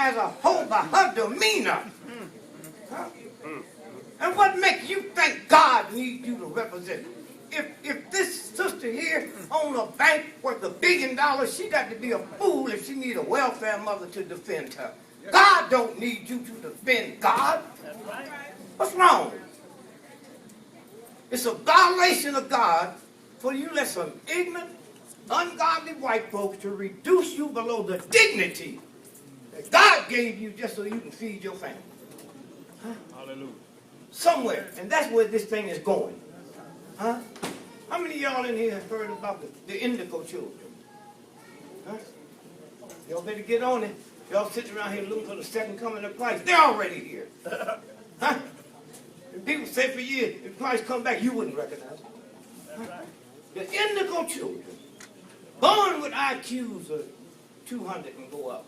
as a whole by her demeanor. Huh? And what makes you think God needs you to represent? If this sister here on a bank worth $1 billion, she got to be a fool if she need a welfare mother to defend her. God don't need you to defend God. What's wrong? It's a violation of God for you let some ignorant, ungodly white folks to reduce you below the dignity that God gave you just so you can feed your family. Huh? Hallelujah. Somewhere, and that's where this thing is going. Huh? How many of y'all in here have heard about the indigo children? Huh? Y'all better get on it. Y'all sitting around here looking for the second coming of Christ. They're already here. Huh? And people say for years, if Christ come back, you wouldn't recognize him. Huh? The indigo children, born with IQs of 200 and go up.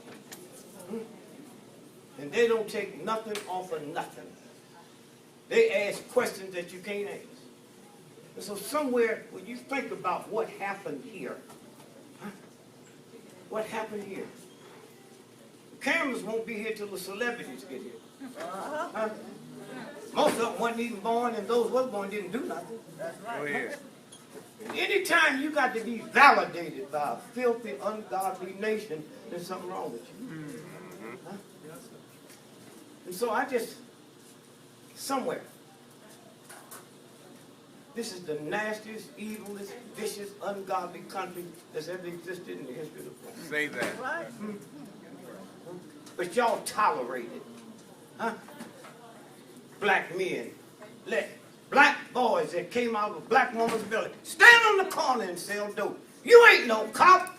And they don't take nothing off of nothing. They ask questions that you can't ask. And so somewhere, when you think about what happened here, huh? What happened here? The cameras won't be here till the celebrities get here. Huh? Most of them wasn't even born, and those who were born didn't do nothing. That's right. Anytime you got to be validated by a filthy, ungodly nation, there's something wrong with you. Huh? And so I just, somewhere, this is the nastiest, evilest, vicious, ungodly country that's ever existed in the history of the planet. Say that. Right? But y'all tolerate it. Huh? Black men let black boys that came out of a black woman's belly stand on the corner and sell dope. You ain't no cop.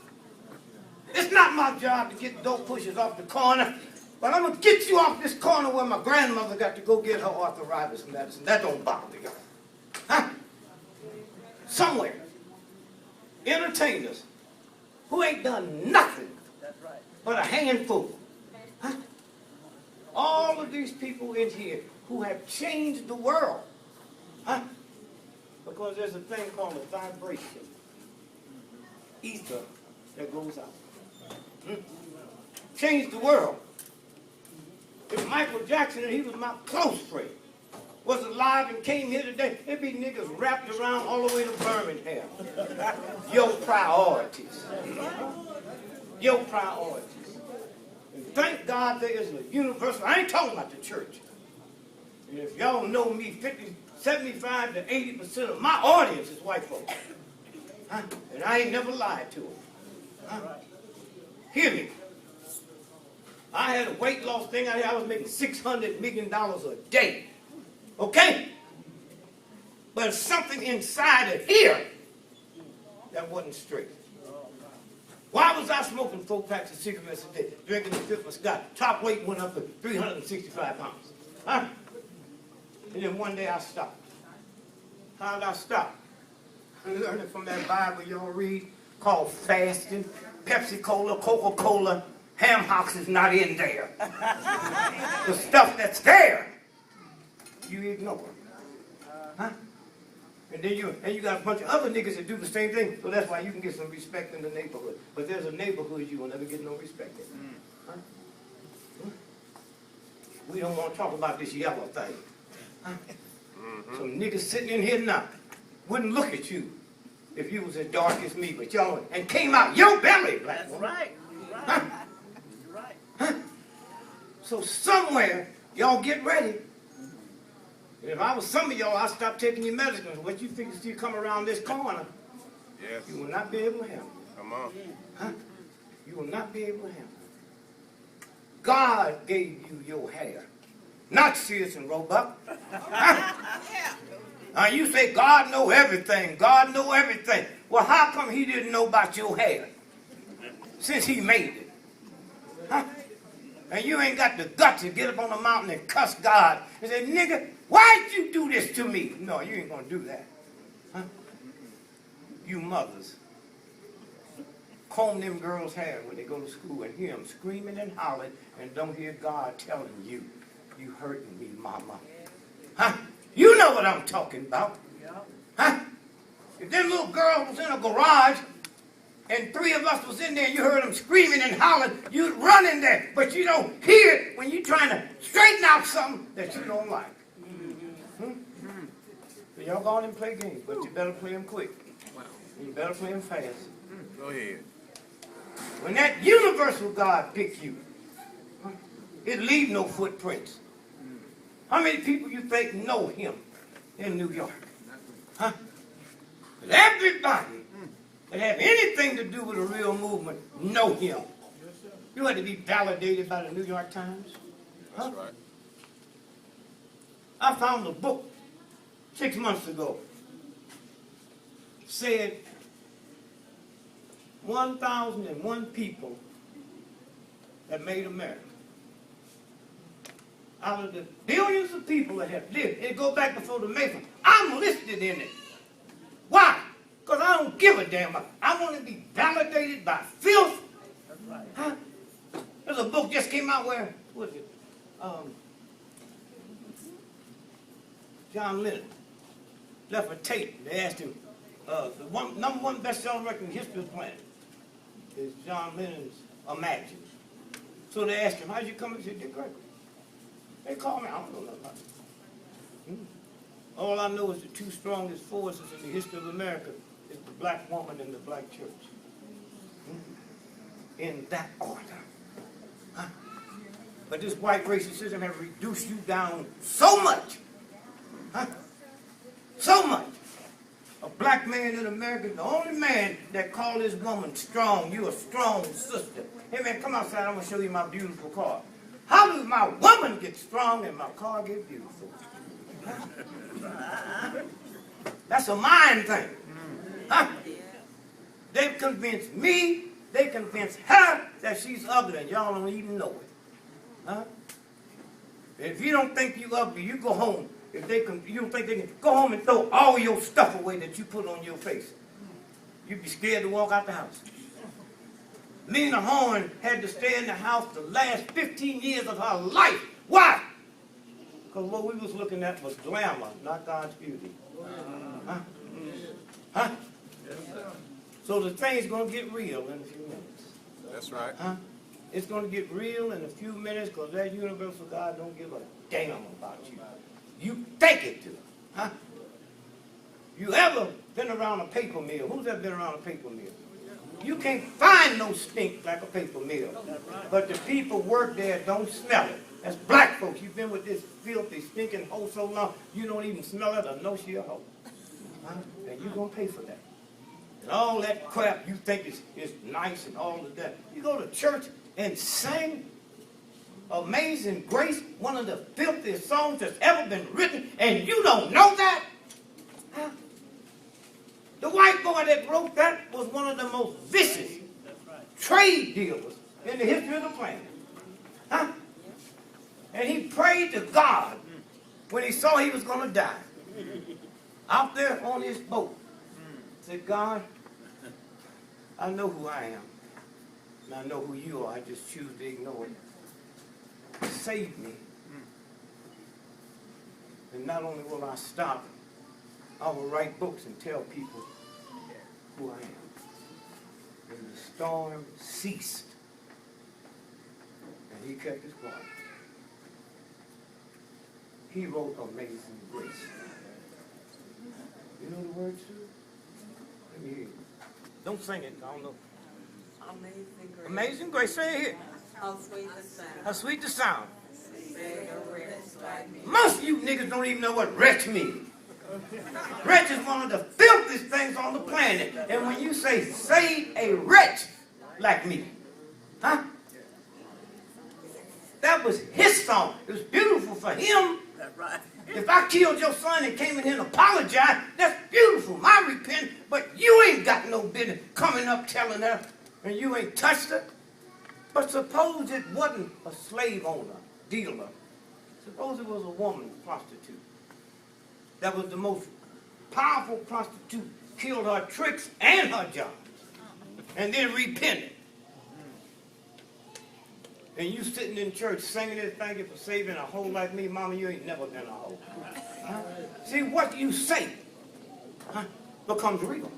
It's not my job to get dope pushers off the corner, but I'm going to get you off this corner where my grandmother got to go get her arthritis medicine. That don't bother you. Huh? Somewhere, entertainers who ain't done nothing but a handful. Huh? All of these people in here who have changed the world. Huh? Because there's a thing called a vibration. Ether that goes out. Changed the world. If Michael Jackson, and he was my close friend, was alive and came here today, there'd be niggas wrapped around all the way to Birmingham. Your priorities. Your priorities. And thank God there is a universal, I ain't talking about the church. And if y'all know me, 75 to 80% of my audience is white folks. Huh? And I ain't never lied to them. Huh? Hear me. I had a weight loss thing out here. I was making $600 million a day. Okay? But something inside of here that wasn't straight. Why was I smoking 4 packs of cigarettes a day, drinking the fifth of scotch? Top weight went up to 365 pounds. Huh? And then one day I stopped. How did I stop? I learned it from that Bible y'all read called fasting. Pepsi-Cola, Coca-Cola, ham hocks is not in there. The stuff that's there, you ignore. Huh? And then you got a bunch of other niggas that do the same thing, so that's why you can get some respect in the neighborhood. But there's a neighborhood you will never get no respect in. Huh? We don't want to talk about this yellow thing. Huh? Some niggas sitting in here now wouldn't look at you if you was as dark as me, but y'all, and came out your belly, black woman. That's right. Huh? You're right. Huh? So somewhere, y'all get ready. If I was some of y'all, I'd stop taking your medicines. What you think is you come around this corner, yes, you will not be able to handle it. Come on. Huh? You will not be able to handle it. God gave you your hair, not Sears and Roebuck. Huh? Now you say God know everything. God know everything. Well, how come he didn't know about your hair since he made it? Huh? And you ain't got the guts to get up on the mountain and cuss God and say, nigga, why'd you do this to me? No, you ain't going to do that. Huh? You mothers, comb them girls' hair when they go to school and hear them screaming and hollering and don't hear God telling you, you hurting me, mama. Huh? You know what I'm talking about. Huh? If them little girls was in a garage and 3 of us was in there and you heard them screaming and hollering, you'd run in there, but you don't hear it when you're trying to straighten out something that you don't like. So y'all go on and play games, but you better play them quick. And you better play them fast. Go ahead. When that universal God picked you, it leave no footprints. How many people you think know him in New York? Huh? But everybody that have anything to do with a real movement know him. You had to be validated by the New York Times. Huh? That's right. I found a book 6 months ago. Said 1,001 people that made America. Out of the billions of people that have lived, it goes back before the Mason. I'm listed in it. Why? Because I don't give a damn. I want to be validated by filth. Huh? There's a book just came out where, what is it? John Lennon left a tape. They asked him, the number 1 best-selling record in the history of the planet is John Lennon's Imagine. So they asked him, how'd you come? He said, Gregory. They called me, I don't know nothing about it. All I know is the 2 strongest forces in the history of America is the black woman and the black church. In that order. Huh? But this white racist system has reduced you down so much. Huh? So much. A black man in America is the only man that called his woman strong. You a strong sister. Hey man, come outside, I'm going to show you my beautiful car. How does my woman get strong and my car get beautiful? That's a mind thing. Huh? They've convinced me, they convinced her that she's ugly and y'all don't even know it. Huh? If you don't think you ugly, you go home. If you don't think they can, go home and throw all your stuff away that you put on your face. You'd be scared to walk out the house. Lena Horne had to stay in the house the last 15 years of her life. Why? Because what we was looking at was glamour, not God's beauty. Huh? Huh? So the thing's going to get real in a few minutes. That's right. Huh? It's going to get real in a few minutes because that universal God don't give a damn about you. You think it do. Huh? You ever been around a paper mill? Who's ever been around a paper mill? You can't find no stink like a paper mill. But the people work there don't smell it. That's black folks. You've been with this filthy, stinking hoe so long, you don't even smell it or know she a hoe. Huh? And you're going to pay for that. And all that crap you think is nice and all of that. You go to church and sing Amazing Grace, one of the filthiest songs that's ever been written, and you don't know that? Huh? The white boy that wrote that was one of the most vicious trade dealers in the history of the planet. Huh? And he prayed to God when he saw he was going to die. Out there on his boat. Said, God, I know who I am. And I know who you are. I just choose to ignore it. Save me. And not only will I stop, I will write books and tell people who I am. And the storm ceased. And he kept his quiet. He wrote Amazing Grace. You know the words too? Let me hear it. Don't sing it, I don't know. Amazing Grace. Amazing Grace, say it here. How sweet the sound. How sweet the sound. Saved a wretch like me. Most of you niggas don't even know what wretch means. Wretch is one of the filthiest things on the planet. And when you say, save a wretch like me, huh? That was his song. It was beautiful for him. That's right. If I killed your son and came in here and apologized, that's beautiful. My repent, but you ain't got no business coming up telling her and you ain't touched her. But suppose it wasn't a slave owner, dealer. Suppose it was a woman prostitute. That was the most powerful prostitute, killed her tricks and her jobs, and then repented. And you sitting in church singing this, thank you for saving a hoe like me. Mama, you ain't never been a hoe. Huh? See, what you say becomes real.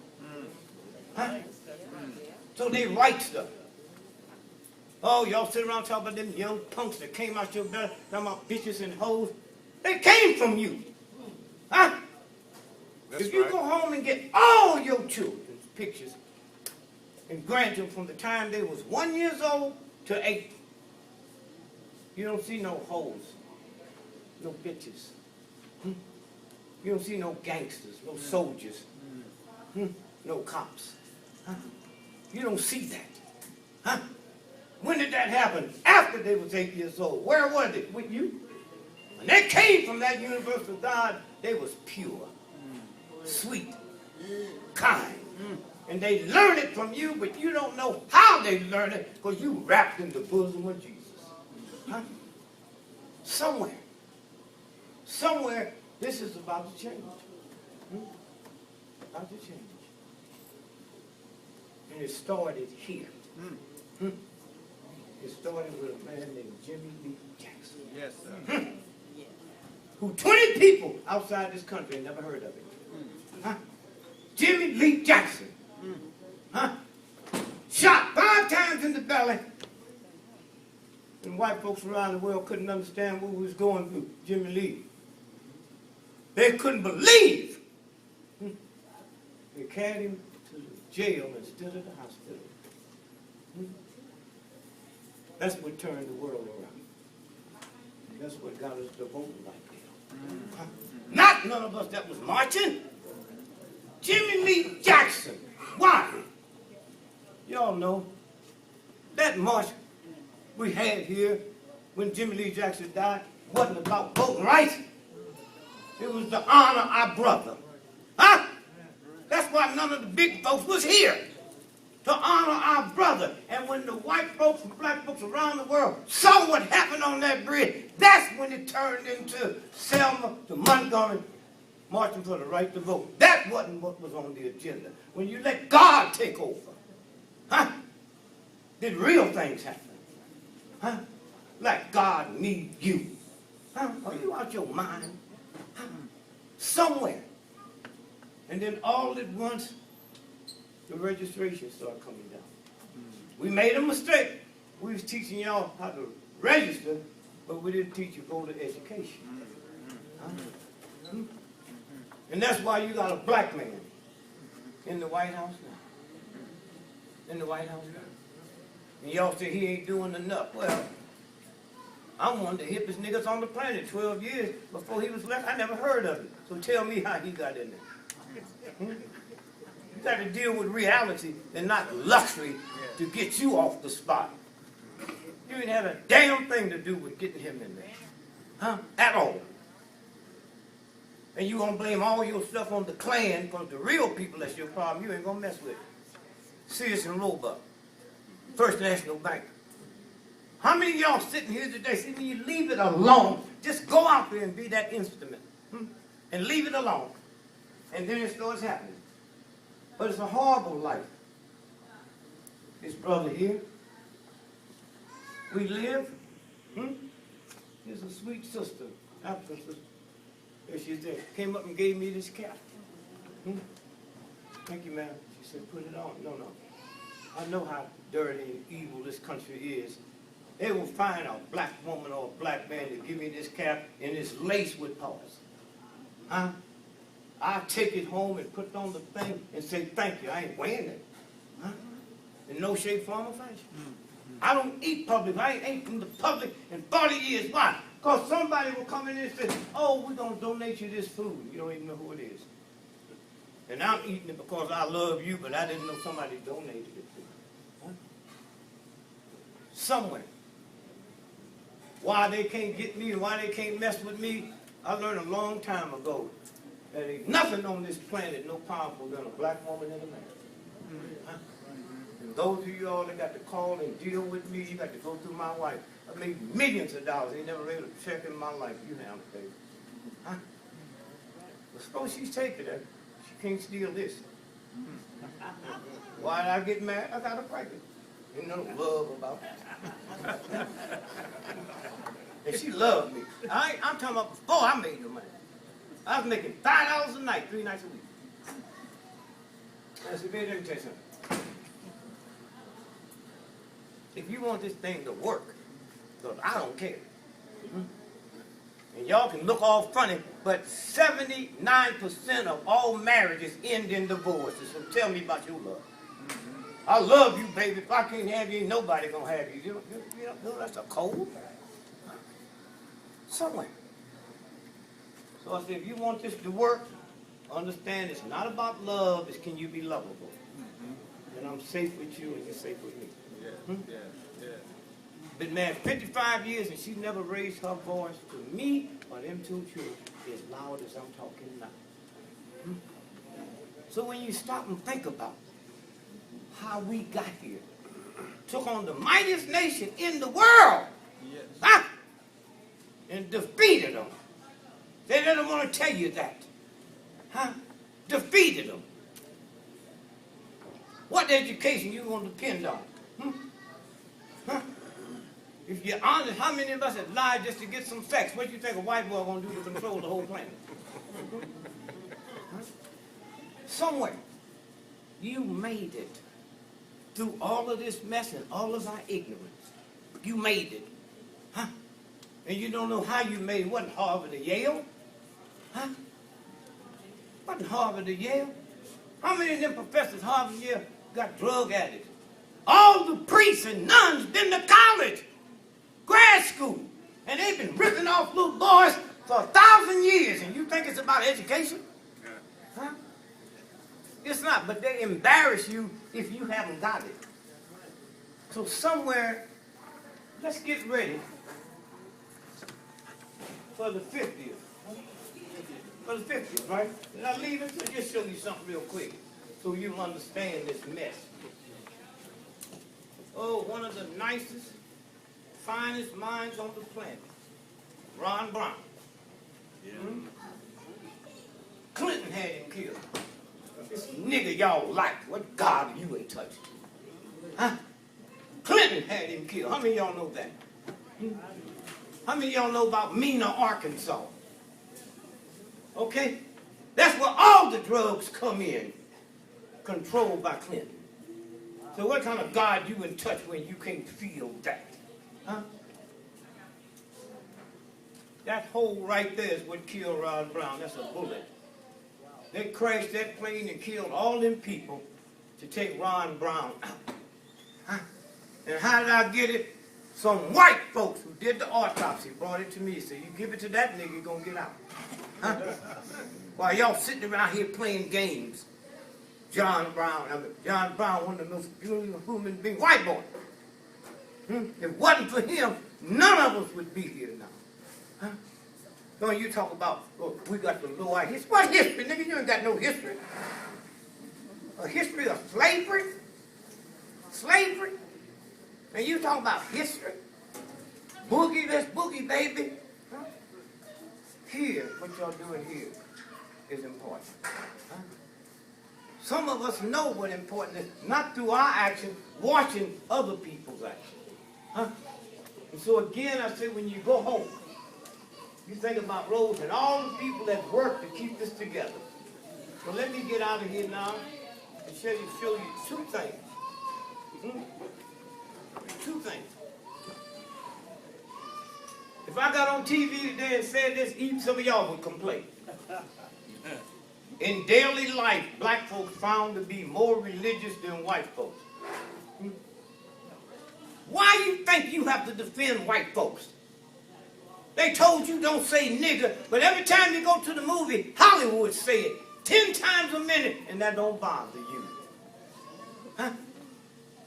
Huh? So they write stuff. Oh, y'all sit around talking about them young punks that came out your belly, talking about bitches and hoes. They came from you. Huh? That's If you right. go home and get all your children's pictures and grandchildren from the time they was 1 year old to 8, you don't see no hoes, no bitches. You don't see no gangsters, no soldiers, no cops. Huh? You don't see that. Huh? When did that happen? After they was 8 years old. Where was it? With you? When they came from that universal God, they was pure, sweet, kind. And they learned it from you, but you don't know how they learned it because you wrapped in the bosom of Jesus. Huh? Somewhere, this is about to change. About to change. And it started here. It started with a man named Jimmy Lee Jackson. Yes, sir. Who 20 people outside this country never heard of it. Huh? Jimmy Lee Jackson. Huh? Shot 5 times in the belly. And white folks around the world couldn't understand what was going through Jimmy Lee. They couldn't believe. They carried him to the jail instead of the hospital. That's what turned the world around. That's what got us to vote like that. Not none of us that was marching. Jimmy Lee Jackson. Why? Y'all know that march we had here when Jimmy Lee Jackson died wasn't about voting rights. It was to honor our brother. Huh? That's why none of the big folks was here. To honor our brother. And when the white folks and black folks around the world saw what happened on that bridge, that's when it turned into Selma to Montgomery marching for the right to vote. That wasn't what was on the agenda. When you let God take over, huh? Did real things happen? Huh? Like God need you. Huh? Are you out your mind? Huh? Somewhere. And then all at once, the registration started coming down. We made a mistake. We was teaching y'all how to register, but we didn't teach you voter education. Huh? And that's why you got a black man in the White House now. In the White House now. And y'all say he ain't doing enough. Well, I'm one of the hippest niggas on the planet. 12 years before he was left, I never heard of it. So tell me how he got in there. You got to deal with reality and not luxury to get you off the spot. You didn't have a damn thing to do with getting him in there. Huh? At all. And you gonna blame all your stuff on the Klan because the real people that's your problem, you ain't gonna mess with. Sears and Roebuck. First National Bank. How many of y'all sitting here today, see, when you leave it alone, just go out there and be that instrument. And leave it alone. And then it starts happening. But it's a horrible life. This brother here, we live. Here's a sweet sister, African sister. There she's there. Came up and gave me this cap. Thank you, ma'am. She said, put it on. No. I know how dirty and evil this country is. They will find a black woman or a black man to give me this cap and it's laced with pearls. Huh? I take it home and put it on the thing and say, thank you. I ain't wearing it. Huh? In no shape, form, or fashion. I don't eat public. I ain't in the public in 40 years. Why? Because somebody will come in and say, oh, we're going to donate you this food. You don't even know who it is. And I'm eating it because I love you, but I didn't know somebody donated it to me. Huh? Somewhere. Why they can't get me and why they can't mess with me, I learned a long time ago. There ain't nothing on this planet no powerful than a black woman and a man. Huh? And those of you all that got to call and deal with me, you got to go through my wife. I made millions of dollars. They never read a check in my life. You have it, baby. Huh? Well, suppose she's taking it. She can't steal this. Why did I get mad? I got her pregnant. Ain't no love about it. And she loved me. I'm talking about before I made the money. I was making $5 a night, 3 nights a week. I said, baby, let me tell you something. if you want this thing to work, because I don't care. And y'all can look all funny, but 79% of all marriages end in divorces. So tell me about your love. I love you, baby. If I can't have you, ain't nobody gonna have you. You know that's a code. Somewhere. So I said, if you want this to work, understand it's not about love, it's can you be lovable. And I'm safe with you and you're safe with me. Been married 55 years and she never raised her voice to me or them two children as loud as I'm talking now. So when you stop and think about how we got here, took on the mightiest nation in the world, and defeated them. They didn't want to tell you that. Defeated them. What education you going to depend on? If you're honest, how many of us have lied just to get some sex? What do you think a white boy going to do to control the whole planet? Somewhere, you made it through all of this mess and all of our ignorance. You made it. And you don't know how you made it. Wasn't Harvard or Yale? Wasn't Harvard or Yale? How many of them professors, Harvard and Yale, got drug addicts? All the priests and nuns been to college, grad school, and they've been ripping off little boys for 1,000 years, and you think it's about education? It's not, but they embarrass you if you haven't got it. So somewhere, let's get ready for the 50th. For the 50th, right? Did I leave it? So just show you something real quick so you'll understand this mess. Oh, one of the nicest, finest minds on the planet, Ron Brown. Clinton had him killed. This nigga y'all like, what God you ain't touched? Clinton had him killed. How many of y'all know that? How many of y'all know about Mena, Arkansas? Okay? That's where all the drugs come in, controlled by Clinton. So what kind of God you in touch when you can't feel that? That hole right there is what killed Ron Brown. That's a bullet. They crashed that plane and killed all them people to take Ron Brown out. And how did I get it? Some white folks who did the autopsy brought it to me. So you give it to that nigga, you're going to get out. While y'all sitting around here playing games. John Brown, one of the most beautiful human beings, white boy. If it wasn't for him, none of us would be here now. So when you talk about, we got the low history. What history, nigga? You ain't got no history. A history of slavery? Slavery? And you talk about history? Boogie, let's boogie, baby. Here, what y'all doing here is important. Some of us know what important is, not through our action, watching other people's action. And so again, I say when you go home, you think about Rose and all the people that work to keep this together. So let me get out of here now and show you two things. Two things. If I got on TV today and said this, even some of y'all would complain. In daily life, black folks found to be more religious than white folks. Why do you think you have to defend white folks? They told you don't say nigger, but every time you go to the movie, Hollywood say it 10 times a minute, and that don't bother you.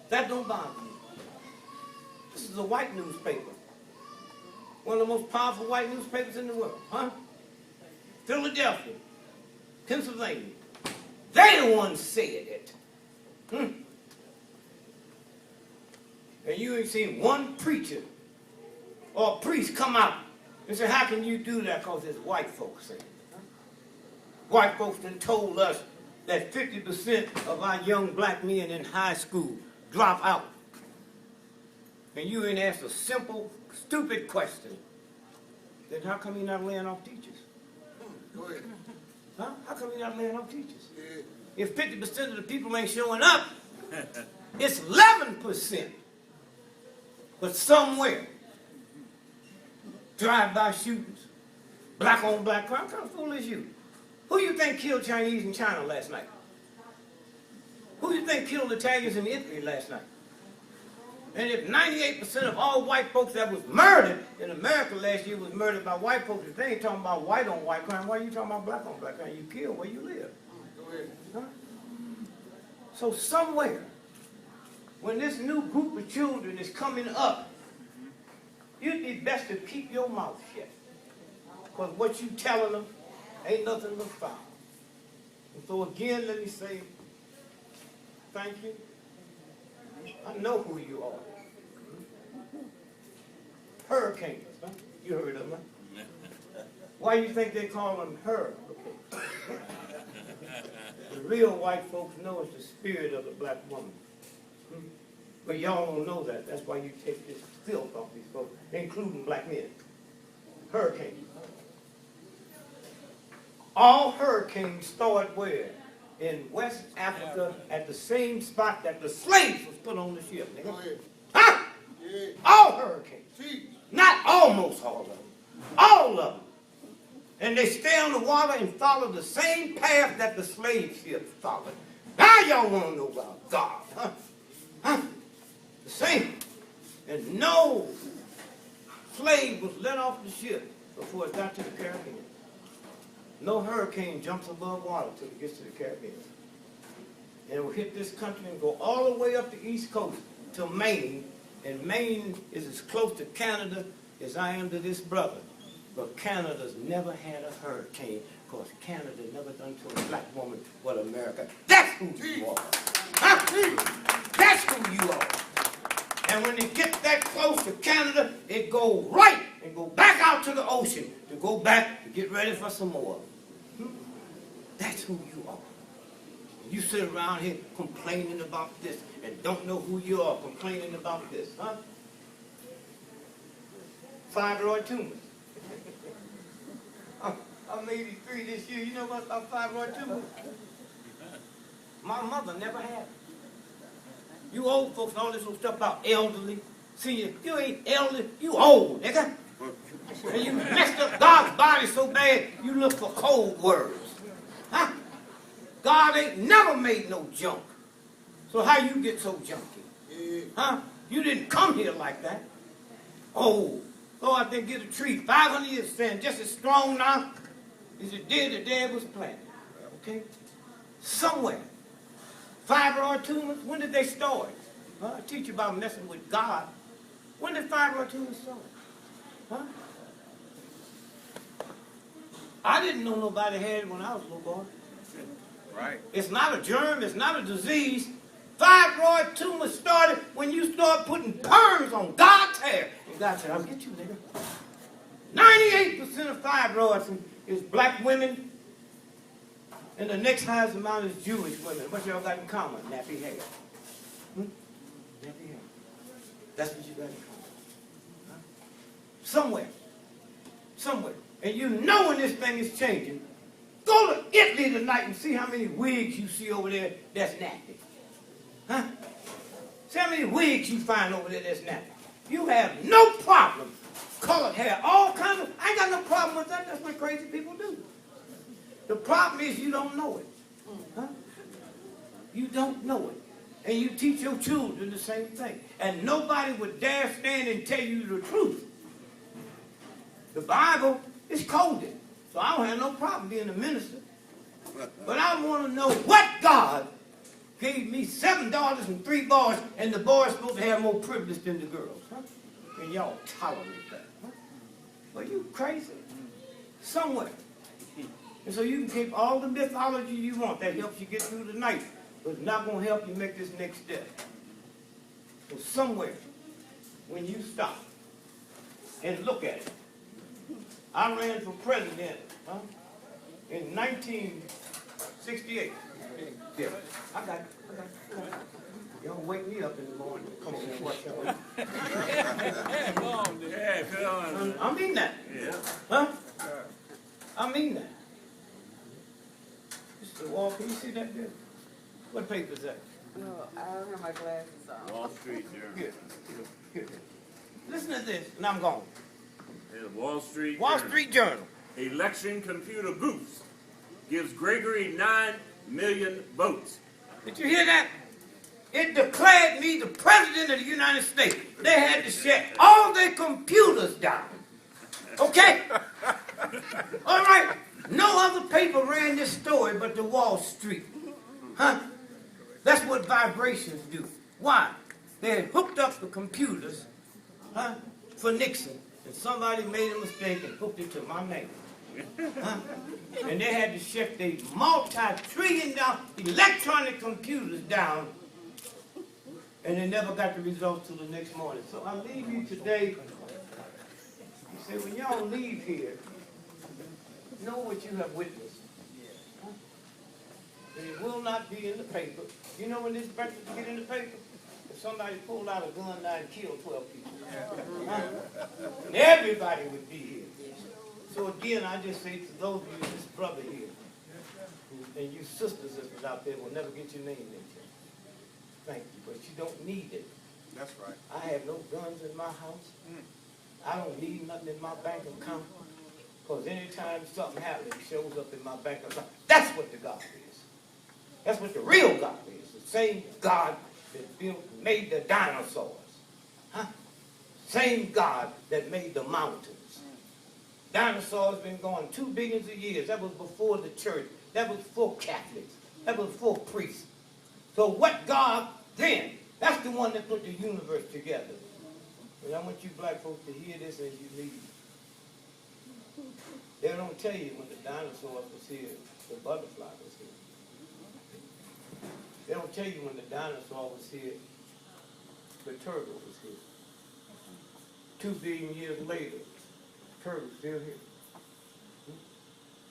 That don't bother you. This is a white newspaper. One of the most powerful white newspapers in the world. Philadelphia, Pennsylvania. They the ones said it. And you ain't seen one preacher or priest come out and say, how can you do that? Because it's white folks saying it. White folks done told us that 50% of our young black men in high school drop out. And you ain't asked a simple, stupid question. Then how come you're not laying off teachers? Go ahead. How come you're not laying off teachers? If 50% of the people ain't showing up, it's 11%. But somewhere, drive-by shootings, black-on-black crime, what kind of fool is you? Who you think killed Chinese in China last night? Who you think killed Italians in Italy last night? And if 98% of all white folks that was murdered in America last year was murdered by white folks, if they ain't talking about white-on-white crime, why are you talking about black-on-black crime? You kill where you live. Huh? So somewhere, when this new group of children is coming up, you'd be best to keep your mouth shut. Because what you telling them ain't nothing but foul. And so again, let me say, thank you. I know who you are. Hurricanes, huh? You heard of them. Why do you think they call them hurricanes? The real white folks know it's the spirit of the black woman. But y'all don't know that. That's why you take this filth off these folks, including black men. Hurricanes. All hurricanes started where? In West Africa at the same spot that the slaves was put on the ship, nigga. Huh? Yeah. All hurricanes. Not almost all of them. All of them. And they stay on the water and follow the same path that the slave ships followed. Now y'all want to know about God, huh? Huh? The same. And no slave was let off the ship before it got to the Caribbean. No hurricane jumps above water till it gets to the Caribbean. And it will hit this country and go all the way up the East Coast to Maine. And Maine is as close to Canada as I am to this brother. But Canada's never had a hurricane because Canada never done to a black woman what America. That's who you are. Huh? That's who you are. And when it gets that close to Canada, it go right and go back out to the ocean to go back to get ready for some more. That's who you are. You sit around here complaining about this and don't know who you are complaining about this, huh? Fibroid tumors. I'm 83 this year. You know about fibroid tumors? My mother never had it. You old folks and all this little stuff about elderly. See, you ain't elderly, you old, nigga. And you messed up God's body so bad, you look for cold words. Huh? God ain't never made no junk. So how you get so junky? Huh? You didn't come here like that. Oh, go out there and get a tree 500 years stand just as strong now as it did the day it was planted. Okay? Somewhere. Fibroid tumors, when did they start? I teach you about messing with God. When did fibroid tumors start? Huh? I didn't know nobody had it when I was a little boy. Right. It's not a germ, it's not a disease. Fibroid tumors started when you start putting perms on God's hair. And God said, I'll get you, nigga. 98% of fibroids is black women, and the next highest amount is Jewish women. What y'all got in common? Nappy hair. Nappy hair. That's what you got in common. Huh? Somewhere. Somewhere. And you know when this thing is changing. Go to Italy tonight and see how many wigs you see over there that's nappy. Huh? See how many wigs you find over there that's nappy. You have no problem. Colored hair, all kinds of, I ain't got no problem with that. That's what crazy people do. The problem is you don't know it. Huh? You don't know it. And you teach your children the same thing. And nobody would dare stand and tell you the truth. The Bible is coded. So I don't have no problem being a minister. But I want to know what God gave me 7 daughters and 3 boys, and the boys supposed to have more privilege than the girls. Huh? And y'all tolerate that. Huh? Well, you crazy. Somewhere. And so you can keep all the mythology you want. That helps you get through the night. But it's not going to help you make this next step. So somewhere, when you stop and look at it, I ran for president in 1968. Yeah, I got it. Y'all wake me up in the morning. Come on and watch y'all. Yeah, come on, dude. Yeah, come on. I mean that. Yeah. Huh? I mean that. This is the wall. Can you see that there? What paper is that? No, I don't have my glasses on. Wall Street Journal. Here. Here. Listen to this, and I'm gone. The Wall Street Wall Journal. Street Journal. Election computer goose gives Gregory 9 million votes. Did you hear that? It declared me the president of the United States. They had to shut all their computers down. Okay? All right. No other paper ran this story but the Wall Street. Huh? That's what vibrations do. Why? They had hooked up the computers, huh, for Nixon, and somebody made a mistake and hooked it to my name. Huh? And they had to shut their multi-trillion-dollar electronic computers down, and they never got the results till the next morning. So I leave you today. You say, when y'all leave here, know what you have witnessed. And it will not be in the paper. You know when this breakfast will get in the paper? If somebody pulled out a gun now and killed 12 people. Huh? And everybody would be here. So again, I just say to those of you, this brother here, and you sisters that's out there will never get your name mentioned. Thank you, but you don't need it. That's right. I have no guns in my house. I don't need nothing in my bank account. Because anytime something happens, it shows up in my bank account. That's what the God is. That's what the real God is. The same God that made the dinosaurs. Huh? Same God that made the mountains. Dinosaurs been gone 2 billion years. That was before the church. That was before Catholics. That was before priests. So what God then? That's the one that put the universe together. And I want you black folks to hear this as you leave. They don't tell you when the dinosaurs was here, the butterfly was here. They don't tell you when the dinosaur was here, the turtle was here. 2 billion years later, turtle's still here.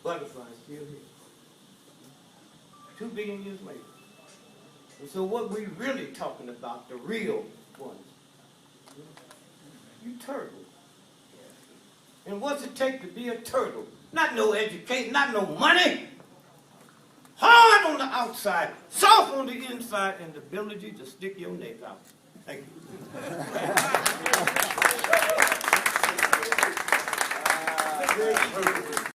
Butterfly's still here. 2 billion years later. And so what we really talking about, the real ones, you turtle. And what's it take to be a turtle? Not no education, not no money. Hard on the outside, soft on the inside, and the ability to stick your neck out. Thank you.